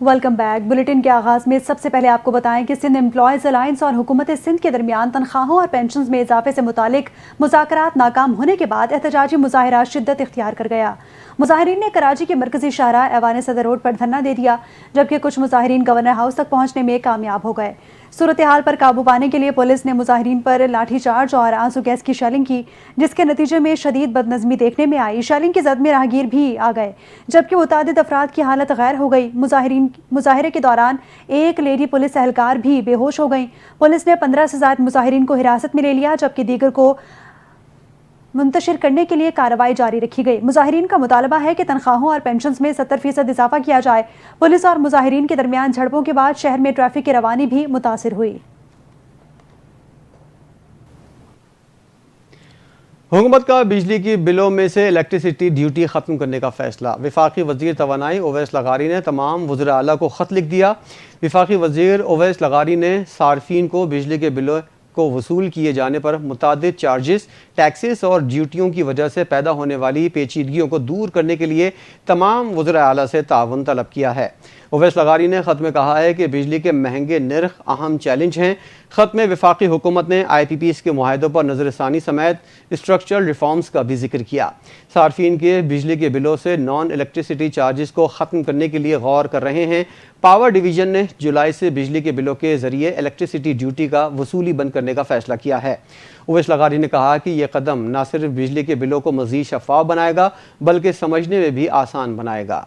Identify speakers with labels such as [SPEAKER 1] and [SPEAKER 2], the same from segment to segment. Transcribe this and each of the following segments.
[SPEAKER 1] Welcome back. Bulletin کے آغاز میں سب سے پہلے آپ کو بتائیں کہ سندھ امپلائیز الائنس اور حکومت سندھ کے درمیان تنخواہوں اور پینشنز میں اضافے سے متعلق مذاکرات ناکام ہونے کے بعد احتجاجی مظاہرہ شدت اختیار کر گیا۔ مظاہرین نے کراچی کے مرکزی شاہراہ ایوان صدر روڈ پر دھرنا دے دیا، جبکہ کچھ مظاہرین گورنر ہاؤس تک پہنچنے میں کامیاب ہو گئے۔ صورتحال پر قابو پانے کے لیے پولیس نے مظاہرین پر لاٹھی چارج اور آنسو گیس کی شیلنگ کی، جس کے نتیجے میں شدید بدنظمی دیکھنے میں آئی۔ شیلنگ کی زد میں راہگیر بھی آ گئے، جبکہ متعدد افراد کی حالت غیر ہو گئی۔ مظاہرے کے دوران ایک لیڈی پولیس اہلکار بھی بے ہوش ہو گئیں۔ پولیس نے 15 سے زائد مظاہرین کو حراست میں لے لیا، جبکہ دیگر کو منتشر کرنے کے لیے کارروائی جاری رکھی گئی۔ مظاہرین کا مطالبہ ہے کہ تنخواہوں اور پینشنز میں 70% اضافہ کیا جائے۔ پولیس اور مظاہرین کے درمیان جھڑپوں کے بعد شہر میں ٹریفک کی روانی بھی متاثر ہوئی۔
[SPEAKER 2] حکومت کا بجلی کی بلوں میں سے الیکٹریسٹی ڈیوٹی ختم کرنے کا فیصلہ۔ وفاقی وزیر توانائی اویس لغاری نے تمام وزراء اعلیٰ کو خط لکھ دیا۔ وفاقی وزیر اویس لغاری نے صارفین کو بجلی کے بلوں کو وصول کیے جانے پر متعدد چارجز، ٹیکسز اور ڈیوٹیوں کی وجہ سے پیدا ہونے والی پیچیدگیوں کو دور کرنے کے لیے تمام وزراء اعلیٰ سے تعاون طلب کیا ہے۔ اویس لغاری نے خط میں کہا ہے کہ بجلی کے مہنگے نرخ اہم چیلنج ہیں۔ خط میں وفاقی حکومت نے آئی پی پیز کے معاہدوں پر نظر ثانی سمیت اسٹرکچرل ریفارمز کا بھی ذکر کیا۔ صارفین کے بجلی کے بلوں سے نان الیکٹریسٹی چارجز کو ختم کرنے کے لیے غور کر رہے ہیں۔ پاور ڈویژن نے جولائی سے بجلی کے بلوں کے ذریعے الیکٹریسٹی ڈیوٹی کا وصولی بند کرنے کا فیصلہ کیا ہے۔ اویس لغاری نے کہا کہ یہ قدم نہ صرف بجلی کے بلوں کو مزید شفاف بنائے گا بلکہ سمجھنے میں بھی آسان بنائے گا۔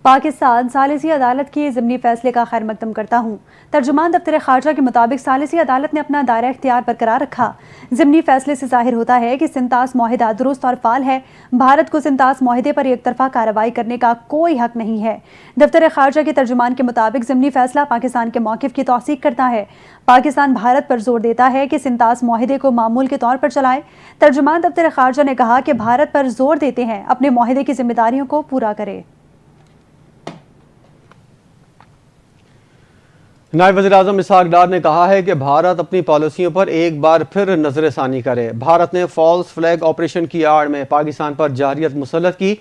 [SPEAKER 1] پاکستان ثالثی عدالت کے ضمنی فیصلے کا خیر مقدم کرتا ہوں۔ ترجمان دفتر خارجہ کے مطابق ثالثی عدالت نے اپنا دائرہ اختیار برقرار رکھا۔ ضمنی فیصلے سے ظاہر ہوتا ہے کہ سنتاس معاہدہ درست اور فعال ہے۔ بھارت کو سنتاس معاہدے پر یک طرفہ کارروائی کرنے کا کوئی حق نہیں ہے۔ دفتر خارجہ کے ترجمان کے مطابق ضمنی فیصلہ پاکستان کے موقف کی توثیق کرتا ہے۔ پاکستان بھارت پر زور دیتا ہے کہ سنتاس معاہدے کو معمول کے طور پر چلائے۔ ترجمان دفتر خارجہ نے کہا کہ بھارت پر زور دیتے ہیں اپنے معاہدے کی ذمہ داریوں کو پورا کرے۔
[SPEAKER 2] نائب وزیر اعظم اسحاق ڈار نے کہا ہے کہ بھارت اپنی پالیسیوں پر ایک بار پھر نظر ثانی کرے۔ بھارت نے فالس فلیگ آپریشن کی آڑ میں پاکستان پر جارحیت مسلط کی۔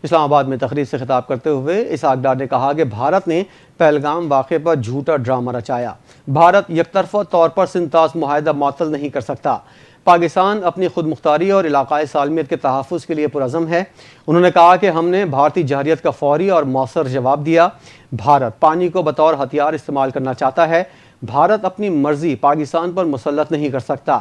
[SPEAKER 2] اسلام آباد میں تقریر سے خطاب کرتے ہوئے اسحاق ڈار نے کہا کہ بھارت نے پہلگام واقعے پر جھوٹا ڈرامہ رچایا۔ بھارت یک طرفہ طور پر سنتاس معاہدہ معطل نہیں کر سکتا۔ پاکستان اپنی خود مختاری اور علاقائی سالمیت کے تحفظ کے لیے پرعزم ہے۔ انہوں نے کہا کہ ہم نے بھارتی جارحیت کا فوری اور مؤثر جواب دیا۔ بھارت پانی کو بطور ہتھیار استعمال کرنا چاہتا ہے۔ بھارت اپنی مرضی پاکستان پر مسلط نہیں کر سکتا۔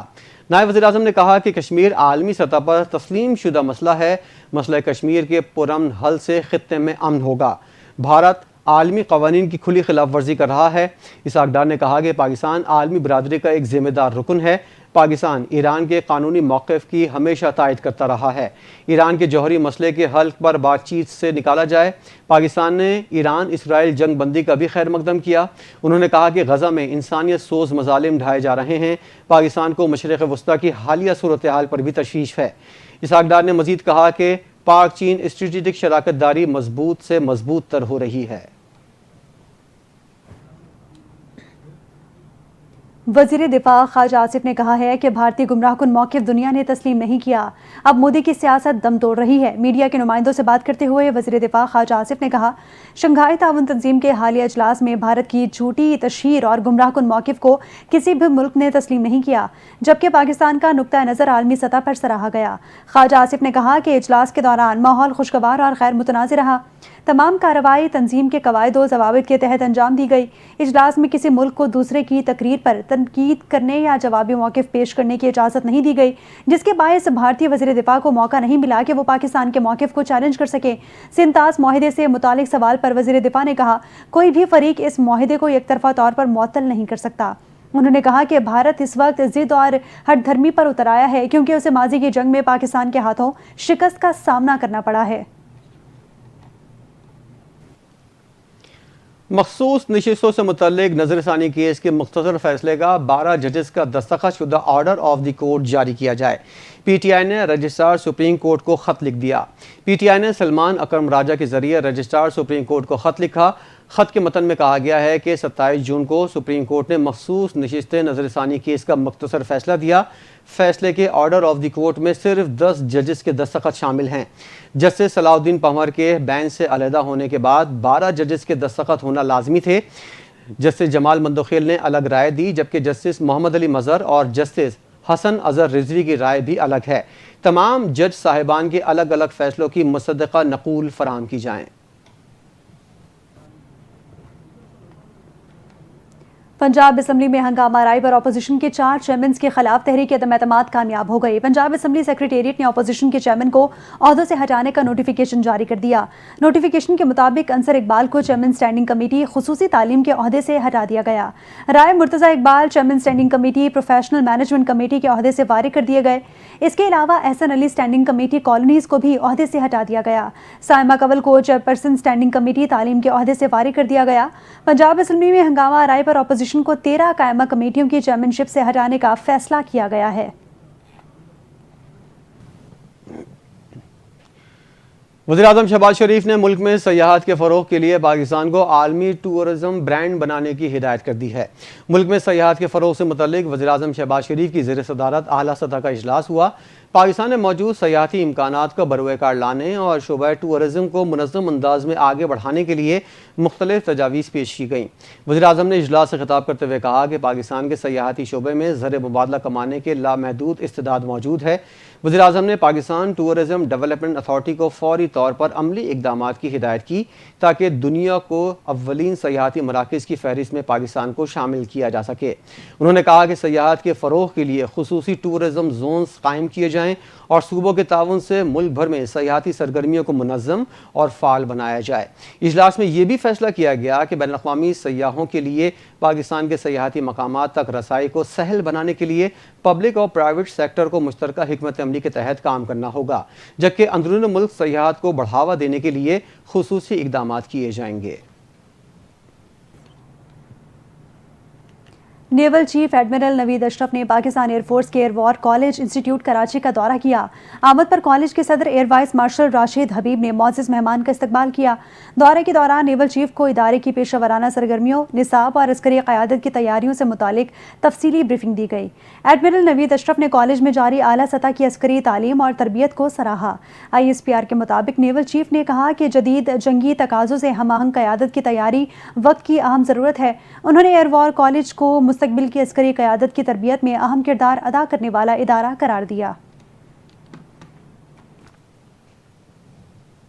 [SPEAKER 2] نائب وزیر اعظم نے کہا کہ کشمیر عالمی سطح پر تسلیم شدہ مسئلہ ہے۔ مسئلہ کشمیر کے پرامن حل سے خطے میں امن ہوگا۔ بھارت عالمی قوانین کی کھلی خلاف ورزی کر رہا ہے۔ اسحاق ڈار نے کہا کہ پاکستان عالمی برادری کا ایک ذمہ دار رکن ہے۔ پاکستان ایران کے قانونی موقف کی ہمیشہ تائید کرتا رہا ہے۔ ایران کے جوہری مسئلے کے حل پر بات چیت سے نکالا جائے۔ پاکستان نے ایران اسرائیل جنگ بندی کا بھی خیر مقدم کیا۔ انہوں نے کہا کہ غزہ میں انسانیت سوز مظالم ڈھائے جا رہے ہیں۔ پاکستان کو مشرق وسطیٰ کی حالیہ صورتحال پر بھی تشویش ہے۔ اسحاق ڈار نے مزید کہا کہ پاک چین اسٹریٹجک شراکت داری مضبوط سے مضبوط تر ہو رہی ہے۔
[SPEAKER 1] وزیر دفاع خواجہ آصف نے کہا ہے کہ بھارتی گمراہ کن موقف دنیا نے تسلیم نہیں کیا۔ اب مودی کی سیاست دم توڑ رہی ہے۔ میڈیا کے نمائندوں سے بات کرتے ہوئے وزیر دفاع خواجہ آصف نے کہا، شنگھائی تعاون تنظیم کے حالیہ اجلاس میں بھارت کی جھوٹی تشہیر اور گمراہ کن موقف کو کسی بھی ملک نے تسلیم نہیں کیا، جبکہ پاکستان کا نقطہ نظر عالمی سطح پر سراہا گیا۔ خواجہ آصف نے کہا کہ اجلاس کے دوران ماحول خوشگوار اور غیر متنازع رہا۔ تمام کارروائی تنظیم کے قواعد و ضوابط کے تحت انجام دی گئی۔ اجلاس میں کسی ملک کو دوسرے کی تقریر پر تنقید کرنے یا جوابی موقف پیش کرنے کی اجازت نہیں دی گئی، جس کے باعث بھارتی وزیر دفاع کو موقع نہیں ملا کہ وہ پاکستان کے موقف کو چیلنج کر سکے۔ سنتاس معاہدے سے متعلق سوال پر وزیر دفاع نے کہا، کوئی بھی فریق اس معاہدے کو یک طرفہ طور پر معطل نہیں کر سکتا۔ انہوں نے کہا کہ بھارت اس وقت ضد اور ہٹ دھرمی پر اتر آیا ہے کیونکہ اسے ماضی کی جنگ میں پاکستان کے ہاتھوں شکست کا سامنا کرنا پڑا ہے۔
[SPEAKER 2] مخصوص نشستوں سے متعلق نظر ثانی کیس کے مختصر فیصلے کا 12 ججز کا دستخط شدہ آرڈر آف دی کورٹ جاری کیا جائے۔ پی ٹی آئی نے رجسٹرار سپریم کورٹ کو خط لکھ دیا۔ پی ٹی آئی نے سلمان اکرم راجہ کے ذریعے رجسٹرار سپریم کورٹ کو خط لکھا۔ خط کے متن میں کہا گیا ہے کہ 27 جون کو سپریم کورٹ نے مخصوص نشست نظر ثانی کیس کا مختصر فیصلہ دیا۔ فیصلے کے آرڈر آف دی کورٹ میں صرف 10 ججز کے دستخط شامل ہیں۔ جسٹس صلاح الدین پنور کے بینچ سے علیحدہ ہونے کے بعد 12 ججز کے دستخط ہونا لازمی تھے۔ جسٹس جمال مندوخیل نے الگ رائے دی، جبکہ جسٹس محمد علی مظہر اور جسٹس حسن اظہر رضوی کی رائے بھی الگ ہے۔ تمام جج صاحبان کے الگ الگ فیصلوں کی مصدقہ نقول فراہم کی جائیں۔
[SPEAKER 1] پنجاب اسمبلی میں ہنگامہ آرائی پر اپوزیشن کے 4 چیئرمینز کے خلاف تحریک عدم اعتماد کامیاب ہو گئی۔ پنجاب اسمبلی سیکریٹریٹ نے اپوزیشن کے چیئرمین کو عہدوں سے ہٹانے کا نوٹیفیکیشن جاری کر دیا۔ نوٹیفیکیشن کے مطابق انصر اقبال کو چیئرمین اسٹینڈنگ کمیٹی خصوصی تعلیم کے عہدے سے ہٹا دیا گیا۔ Rai Murtaza Iqbal chairman standing committee professional management committee کے عہدے سے فارغ کر دیے گئے۔ اس کے علاوہ احسن علی اسٹینڈنگ کمیٹی کالونیز کو بھی عہدے سے ہٹا دیا گیا۔ سائمہ کنول کو چیئرپرسن اسٹینڈنگ کمیٹی تعلیم کے عہدے سے فارغ کر دیا گیا۔ پنجاب اسمبلی میں ہنگامہ آرائی پر اپوزیشن کو 13 قائمہ کمیٹیوں کی چیئرمین شپ سے ہٹانے کا فیصلہ کیا گیا ہے۔
[SPEAKER 2] وزیراعظم شہباز شریف نے ملک میں سیاحت کے فروغ کے لیے پاکستان کو عالمی ٹورزم برانڈ بنانے کی ہدایت کر دی ہے۔ ملک میں سیاحت کے فروغ سے متعلق وزیراعظم شہباز شریف کی زیر صدارت اعلیٰ سطح کا اجلاس ہوا۔ پاکستان میں موجود سیاحتی امکانات کو بروئے کار لانے اور شعبہ ٹورزم کو منظم انداز میں آگے بڑھانے کے لیے مختلف تجاویز پیش کی گئیں۔ وزیراعظم نے اجلاس سے خطاب کرتے ہوئے کہا کہ پاکستان کے سیاحتی شعبے میں زر مبادلہ کمانے کے لامحدود استعداد موجود ہے۔ وزیراعظم نے پاکستان ٹورزم ڈیولپمنٹ اتھارٹی کو فوری طور پر عملی اقدامات کی ہدایت کی تاکہ دنیا کو اولین سیاحتی مراکز کی فہرست میں پاکستان کو شامل کیا جا سکے۔ انہوں نے کہا کہ سیاحت کے فروغ کے لیے خصوصی ٹورزم زونز قائم کیے جائیں اور صوبوں کے تعاون سے ملک بھر میں سیاحتی سرگرمیوں کو منظم اور فعال بنایا جائے۔ اجلاس میں یہ بھی فیصلہ کیا گیا کہ بین الاقوامی سیاحوں کے لیے پاکستان کے سیاحتی مقامات تک رسائی کو سہل بنانے کے لیے پبلک اور پرائیویٹ سیکٹر کو مشترکہ حکمت عملی کے تحت کام کرنا ہوگا، جبکہ اندرون ملک سیاحت کو بڑھاوا دینے کے لیے خصوصی اقدامات کیے جائیں گے۔
[SPEAKER 1] Naval chief admiral Naveed Ashraf نے پاکستان ایئر فورس کے air war college institute Karachi کا دورہ کیا۔ آمد پر کالج کے صدر air vice marshal Rashid Habib نے معزز مہمان کا استقبال کیا۔ دورے کے دوران نیول چیف کو ادارے کی پیشہ ورانہ سرگرمیوں، نصاب اور عسکری قیادت کی تیاریوں سے متعلق تفصیلی بریفنگ دی گئی۔ ایڈمرل نوید اشرف نے کالج میں جاری اعلیٰ سطح کی عسکری تعلیم اور تربیت کو سراہا۔ ISPR کے مطابق نیول چیف نے کہا کہ جدید جنگی تقاضوں سے ہم آہنگ قیادت کی تیاری وقت کی اہم ضرورت ہے۔ انہوں نے ایئر وار کالج کو مستقبل کی عسکری قیادت کی تربیت میں اہم کردار ادا کرنے والا ادارہ قرار دیا۔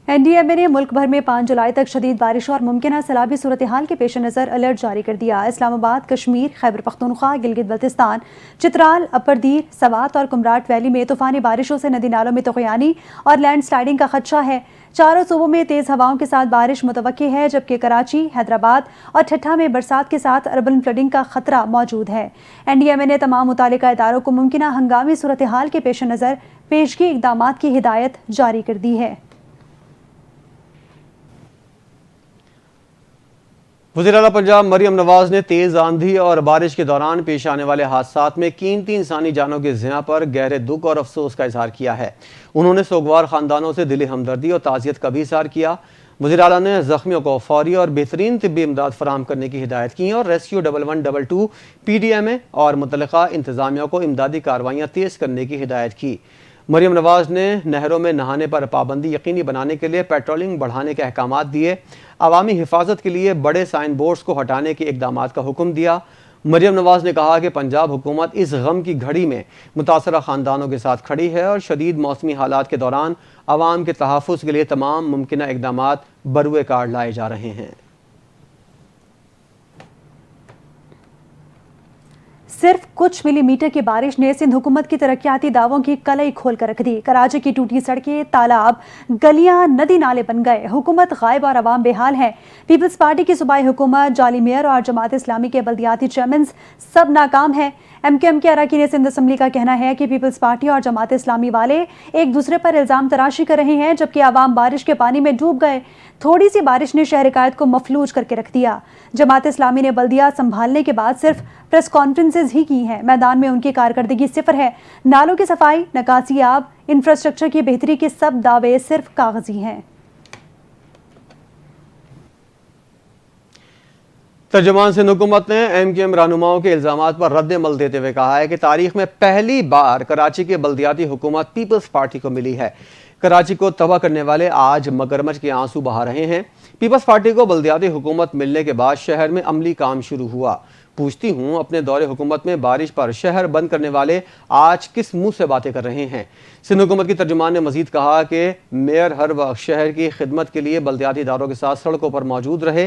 [SPEAKER 1] NDMA نے ملک بھر میں 5 جولائی تک شدید بارش اور ممکنہ سیلابی صورتحال کے پیش نظر الرٹ جاری کر دیا۔ اسلام آباد، کشمیر، خیبر پختونخوا، گلگت بلتستان، چترال، اپر دیر، سوات اور کمراٹ ویلی میں طوفانی بارشوں سے ندی نالوں میں طغیانی اور لینڈ سلائڈنگ کا خدشہ ہے۔ چاروں صوبوں میں تیز ہواؤں کے ساتھ بارش متوقع ہے، جبکہ کراچی، حیدرآباد اور ٹھٹھہ میں برسات کے ساتھ اربن فلڈنگ کا خطرہ موجود ہے۔ NDMA نے تمام متعلقہ اداروں کو ممکنہ ہنگامی صورتحال کے پیش نظر پیشگی اقدامات کی ہدایت جاری کر دی ہے۔
[SPEAKER 2] وزیر اعلیٰ پنجاب مریم نواز نے تیز آندھی اور بارش کے دوران پیش آنے والے حادثات میں قیمتی انسانی جانوں کے ضیاع پر گہرے دکھ اور افسوس کا اظہار کیا ہے۔ انہوں نے سوگوار خاندانوں سے دلی ہمدردی اور تعزیت کا بھی اظہار کیا۔ وزیر اعلیٰ نے زخمیوں کو فوری اور بہترین طبی امداد فراہم کرنے کی ہدایت کی اور ریسکیو 1122 PDMA اور متعلقہ انتظامیہ کو امدادی کارروائیاں تیز کرنے کی ہدایت کی۔ مریم نواز نے نہروں میں نہانے پر پابندی یقینی بنانے کے لیے پیٹرولنگ بڑھانے کے احکامات دیے۔ عوامی حفاظت کے لیے بڑے سائن بورڈز کو ہٹانے کے اقدامات کا حکم دیا۔ مریم نواز نے کہا کہ پنجاب حکومت اس غم کی گھڑی میں متاثرہ خاندانوں کے ساتھ کھڑی ہے اور شدید موسمی حالات کے دوران عوام کے تحفظ کے لیے تمام ممکنہ اقدامات بروئے کار لائے جا رہے ہیں۔
[SPEAKER 1] صرف کچھ ملی میٹر کی بارش نے سندھ حکومت کی ترقیاتی دعووں کی کلئی کھول کر رکھ دی۔ کراچی کی ٹوٹی سڑکیں، تالاب، گلیاں، ندی نالے بن گئے۔ حکومت غائب اور عوام بے حال ہے۔ پیپلز پارٹی کی صوبائی حکومت، جعلی میئر اور جماعت اسلامی کے بلدیاتی چیئرمینز سب ناکام ہیں۔ MKM کے اراکین سندھ اسمبلی کا کہنا ہے کہ پیپلز پارٹی اور جماعت اسلامی والے ایک دوسرے پر الزام تراشی کر رہے ہیں، جبکہ عوام بارش کے پانی میں ڈوب گئے۔ تھوڑی سی بارش نے شہر قائد کو مفلوج کر کے رکھ دیا۔ جماعت اسلامی نے بلدیہ سنبھالنے کے بعد صرف پریس کانفرنسز ہی کی ہیں۔ میدان میں ان کی کارکردگی صفر ہے۔ نالوں کی صفائی، نکاسی آب، انفراسٹرکچر کی بہتری کے سب دعوے صرف کاغذی ہیں۔
[SPEAKER 2] ترجمان سندھ حکومت نے ایم کیو ایم رہنماؤں کے الزامات پر رد عمل دیتے ہوئے کہا ہے کہ تاریخ میں پہلی بار کراچی کے بلدیاتی حکومت پیپلز پارٹی کو ملی ہے۔ کراچی کو تباہ کرنے والے آج مگرمچھ کے آنسو بہا رہے ہیں۔ پیپلز پارٹی کو بلدیاتی حکومت ملنے کے بعد شہر میں عملی کام شروع ہوا۔ پوچھتی ہوں اپنے دور حکومت میں بارش پر شہر بند کرنے والے آج کس منہ سے باتیں کر رہے ہیں۔ سندھ حکومت کی ترجمان نے مزید کہا کہ میئر ہر وقت شہر کی خدمت کے لیے بلدیاتی اداروں کے ساتھ سڑکوں پر موجود رہے۔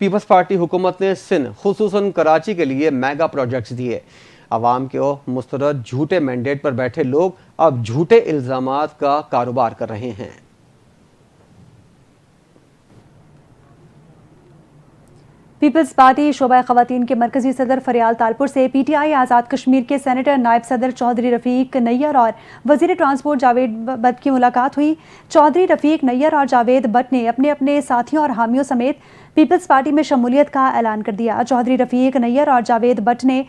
[SPEAKER 2] پیپلز پارٹی حکومت نے سندھ خصوصاً کراچی کے لیے میگا پروجیکٹس دیے۔ عوام کو مسترد جھوٹے مینڈیٹ پر بیٹھے لوگ اب جھوٹے الزامات کا کاروبار کر رہے ہیں۔
[SPEAKER 1] پیپلز پارٹی شعبہ خواتین کے مرکزی صدر فریال تالپور سے P T I Azad Kashmir کے سینیٹر نائب صدر چودھری رفیق نیر اور وزیر ٹرانسپورٹ جاوید بٹ کی ملاقات ہوئی۔ چودھری رفیق نیر اور جاوید بٹ نے اپنے اپنے ساتھیوں اور حامیوں سمیت پیپلز پارٹی میں شمولیت کا اعلان کر دیا۔ چودھری رفیق نیر اور جاوید بٹ نے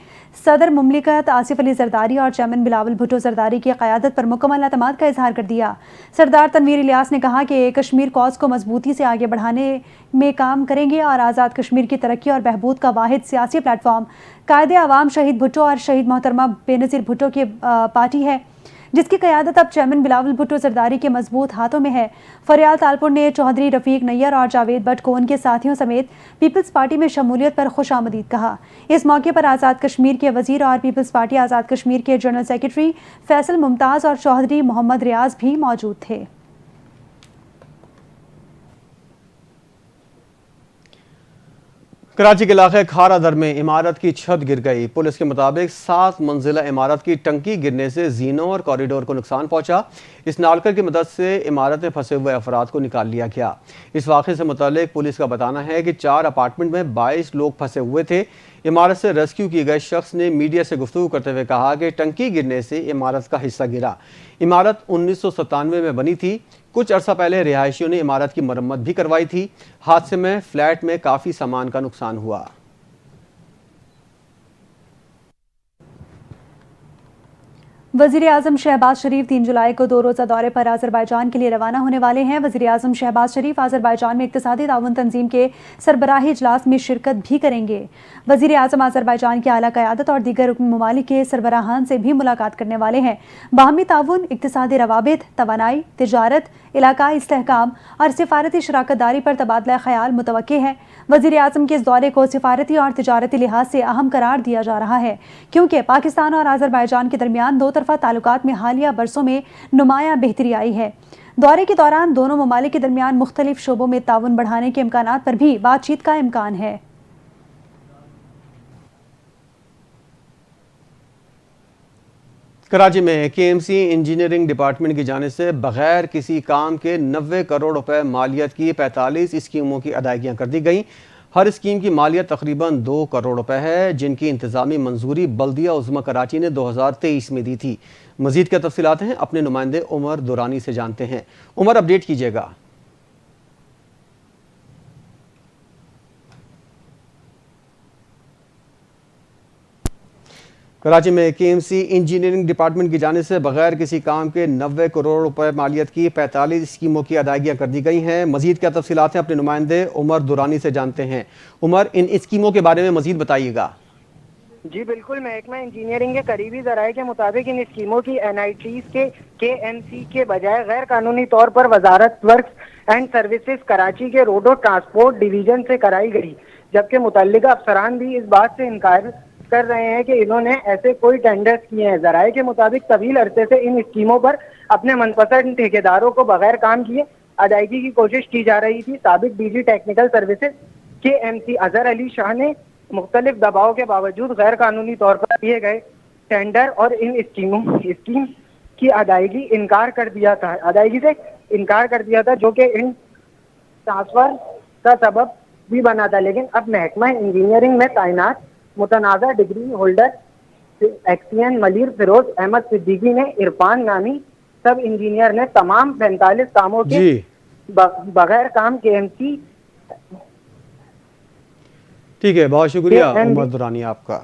[SPEAKER 1] صدر مملکت آصف علی زرداری اور چیئرمین بلاول بھٹو زرداری کی قیادت پر مکمل اعتماد کا اظہار کر دیا۔ سردار تنویر الیاس نے کہا کہ کشمیر کاز کو مضبوطی سے آگے بڑھانے میں کام کریں گے اور آزاد کشمیر کی ترقی اور بہبود کا واحد سیاسی پلیٹ فارم قائد عوام شہید بھٹو اور شہید محترمہ بے نظیر بھٹو کی پارٹی ہے، جس کی قیادت اب چیئرمین بلاول بھٹو زرداری کے مضبوط ہاتھوں میں ہے۔ فریال تالپور نے چودھری رفیق نیر اور جاوید بٹ کو ان کے ساتھیوں سمیت پیپلز پارٹی میں شمولیت پر خوش آمدید کہا۔ اس موقع پر آزاد کشمیر کے وزیر اور پیپلز پارٹی آزاد کشمیر کے جنرل سیکرٹری فیصل ممتاز اور چودھری محمد ریاض بھی موجود تھے۔
[SPEAKER 2] کراچی کے علاقے کھارا در میں عمارت کی چھت گر گئی۔ پولیس کے مطابق 7 منزلہ عمارت کی ٹنکی گرنے سے زینوں اور کوریڈور کو نقصان پہنچا۔ اس نالکر کی مدد سے عمارت میں پھنسے ہوئے افراد کو نکال لیا گیا۔ اس واقعے سے متعلق پولیس کا بتانا ہے کہ 4 اپارٹمنٹ میں 22 لوگ پھنسے ہوئے تھے۔ عمارت سے ریسکیو کیے گئے شخص نے میڈیا سے گفتگو کرتے ہوئے کہا کہ ٹنکی گرنے سے عمارت کا حصہ گرا۔ عمارت 1997 میں بنی تھی۔ کچھ عرصہ پہلے رہائشیوں نے عمارت کی مرمت بھی کروائی تھی۔ حادثے میں فلیٹ میں کافی سامان کا نقصان ہوا۔
[SPEAKER 1] وزیر اعظم شہباز شریف 3 جولائی کو 2 روزہ دورے پر آذربائیجان کے لیے روانہ ہونے والے ہیں۔ وزیر اعظم شہباز شریف آذربائیجان میں اقتصادی تعاون تنظیم کے سربراہی اجلاس میں شرکت بھی کریں گے۔ وزیر اعظم آذربائیجان کی اعلیٰ قیادت اور دیگر رکن ممالک کے سربراہان سے بھی ملاقات کرنے والے ہیں۔ باہمی تعاون، اقتصادی روابط، توانائی، تجارت، علاقائی استحکام اور سفارتی شراکت داری پر تبادلہ خیال متوقع ہے۔ وزیر اعظم کے اس دورے کو سفارتی اور تجارتی لحاظ سے اہم قرار دیا جا رہا ہے، کیونکہ پاکستان اور آذربائیجان کے درمیان دو طرفہ تعلقات میں حالیہ برسوں میں نمایاں بہتری آئی ہے۔ دورے کے دوران دونوں ممالک کے درمیان مختلف شعبوں میں تعاون بڑھانے کے امکانات پر بھی بات چیت کا امکان ہے۔
[SPEAKER 2] کراچی میں کے ایم سی انجینئرنگ ڈپارٹمنٹ کی جانب سے بغیر کسی کام کے 90 کروڑ روپے مالیت کی 45 اسکیموں کی ادائیگیاں کر دی گئیں۔ ہر اسکیم کی مالیت تقریباً 2 کروڑ روپے ہے، جن کی انتظامی منظوری بلدیہ عظمیٰ کراچی نے 2023 میں دی تھی۔ مزید کیا تفصیلات ہیں اپنے نمائندے عمر دورانی سے جانتے ہیں۔ عمر، اپڈیٹ کیجیے گا۔ کراچی میں کے ایم سی انجینئرنگ ڈپارٹمنٹ کی جانب سے بغیر کسی کام کے 90 کروڑ روپے مالیت کی 45 اسکیموں کی ادائیگیاں کر دی گئی ہیں۔ مزید کیا تفصیلات ہیں اپنے نمائندے عمر دورانی سے جانتے ہیں۔ عمر، ان اسکیموں کے بارے میں مزید بتائیے گا۔
[SPEAKER 3] جی بالکل، محکمہ انجینئرنگ کے قریبی ذرائع کے مطابق ان اسکیموں کی این آئی ٹیز کے ایم سی کے بجائے غیر قانونی طور پر وزارت ورکس اینڈ سروسز کراچی کے روڈ و ٹرانسپورٹ ڈویژن سے کرائی گئی، جبکہ متعلقہ افسران بھی اس بات سے انکار کر رہے ہیں کہ انہوں نے ایسے کوئی ٹینڈرز کیے ہیں۔ ذرائع کے مطابق طویل عرصے سے ان اسکیموں پر اپنے من پسند ٹھیکیداروں کو بغیر کام کیے ادائیگی کی کوشش کی جا رہی تھی۔ سابق ڈی جی ٹیکنیکل سروسز کے ایم سی اظہر علی شاہ نے مختلف دباؤ کے باوجود غیر قانونی طور پر کیے گئے ٹینڈر اور ان اسکیم کی ادائیگی سے انکار کر دیا تھا، جو کہ ان ٹرانسفر کا سبب بھی بنا تھا۔ لیکن اب محکمہ انجینئرنگ میں تعینات متنازع degree holder XEN Malir Feroz Ahmed Siddiqui نے عرفان نامی سب انجینئر نے تمام 45 کاموں کے بغیر کام کے ایم سی۔
[SPEAKER 2] ٹھیک ہے، بہت شکریہ عمر دورانی آپ کا۔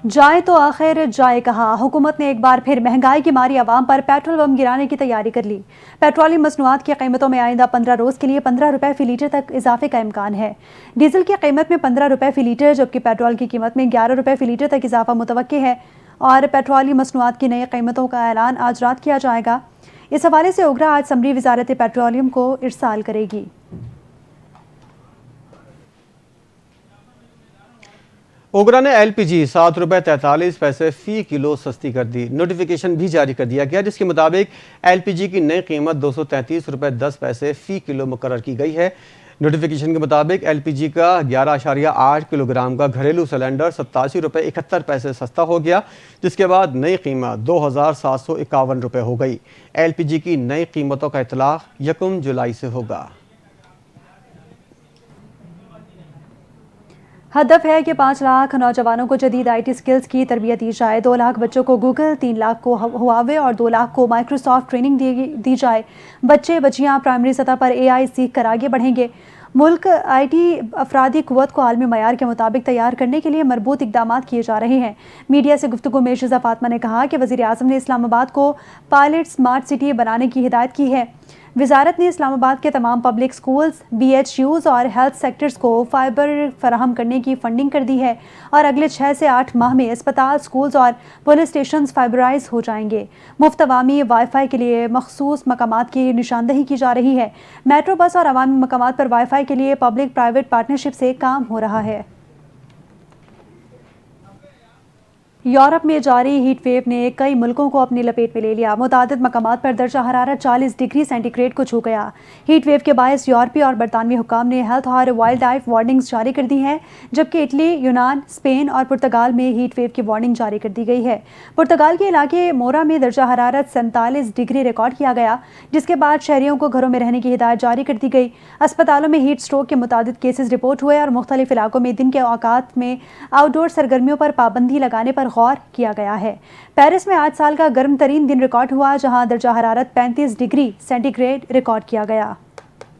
[SPEAKER 1] جائے تو آخر جائے کہاں، حکومت نے ایک بار پھر مہنگائی کی ماری عوام پر پیٹرول بم گرانے کی تیاری کر لی۔ پیٹرولیم مصنوعات کی قیمتوں میں آئندہ 15 روز کے لیے 15 روپے فی لیٹر تک اضافے کا امکان ہے۔ ڈیزل کی قیمت میں 15 روپے فی لیٹر جبکہ پیٹرول کی قیمت میں 11 روپے فی لیٹر تک اضافہ متوقع ہے، اور پیٹرولیم مصنوعات کی نئی قیمتوں کا اعلان آج رات کیا جائے گا۔ اس حوالے سے اوگرا آج سمری وزارت پیٹرولیم کو ارسال کرے گی۔
[SPEAKER 2] اوگرا نے ایل پی جی 7 روپے 43 پیسے فی کلو سستی کر دی۔ نوٹیفیکیشن بھی جاری کر دیا گیا جس کے مطابق ایل پی جی کی نئی قیمت 233 روپے 10 پیسے فی کلو مقرر کی گئی ہے۔ نوٹیفیکیشن کے مطابق ایل پی جی کا 11.8 کلو گرام کا گھریلو سلنڈر 87 روپے 71 پیسے سستا ہو گیا، جس کے بعد نئی قیمت 2751 روپے ہو گئی۔ ایل پی جی کی نئی قیمتوں کا اطلاق 1 جولائی سے ہوگا۔
[SPEAKER 1] ہدف ہے کہ 5 لاکھ نوجوانوں کو جدید آئی ٹی سکلز کی تربیت دی جائے، 2 لاکھ بچوں کو گوگل، 3 لاکھ کو ہواوے اور 2 لاکھ کو مائیکروسافٹ ٹریننگ دی جائے۔ بچے بچیاں پرائمری سطح پر اے آئی سیکھ کر آگے بڑھیں گے۔ ملک آئی ٹی افرادی قوت کو عالمی معیار کے مطابق تیار کرنے کے لیے مربوط اقدامات کیے جا رہے ہیں۔ میڈیا سے گفتگو میں شیزہ فاطمہ نے کہا کہ وزیر اعظم نے اسلام آباد کو پائلٹ اسمارٹ سٹی بنانے کی ہدایت کی ہے۔ وزارت نے اسلام آباد کے تمام public schools, B H Us اور ہیلتھ سیکٹرز کو فائبر فراہم کرنے کی فنڈنگ کر دی ہے، اور اگلے 6 سے 8 ماہ میں اسپتال، سکولز اور پولیس اسٹیشنز فائبرائز ہو جائیں گے۔ مفت عوامی وائی فائی کے لیے مخصوص مقامات کی نشاندہی کی جا رہی ہے۔ میٹرو بس اور عوامی مقامات پر وائی فائی کے لیے پبلک پرائیویٹ پارٹنرشپ سے کام ہو رہا ہے۔ یورپ میں جاری ہیٹ ویو نے کئی ملکوں کو اپنی لپیٹ میں لے لیا۔ متعدد مقامات پر درجہ حرارت 40 ڈگری سینٹی گریڈ کو چھو گیا۔ ہیٹ ویو کے باعث یورپی اور برطانوی حکام نے ہیلتھ اور وائلڈ لائف وارننگز جاری کر دی ہیں، جبکہ اٹلی، یونان، اسپین اور پرتگال میں ہیٹ ویو کی وارننگ جاری کر دی گئی ہے۔ پرتگال کے علاقے مورا میں درجہ حرارت 47 ڈگری ریکارڈ کیا گیا، جس کے بعد شہریوں کو گھروں میں رہنے کی ہدایت جاری کر دی گئی۔ اسپتالوں میں ہیٹ سٹروک کے متعدد کیسز رپورٹ ہوئے اور مختلف علاقوں میں دن کے اوقات میں آؤٹ ڈور سرگرمیوں پر پابندی لگانے پر غور کیا گیا ہے۔ پیرس میں آج سال کا گرم ترین دن ریکارڈ ہوا، جہاں درجہ حرارت 35 ڈگری سینٹی گریڈ ریکارڈ کیا گیا۔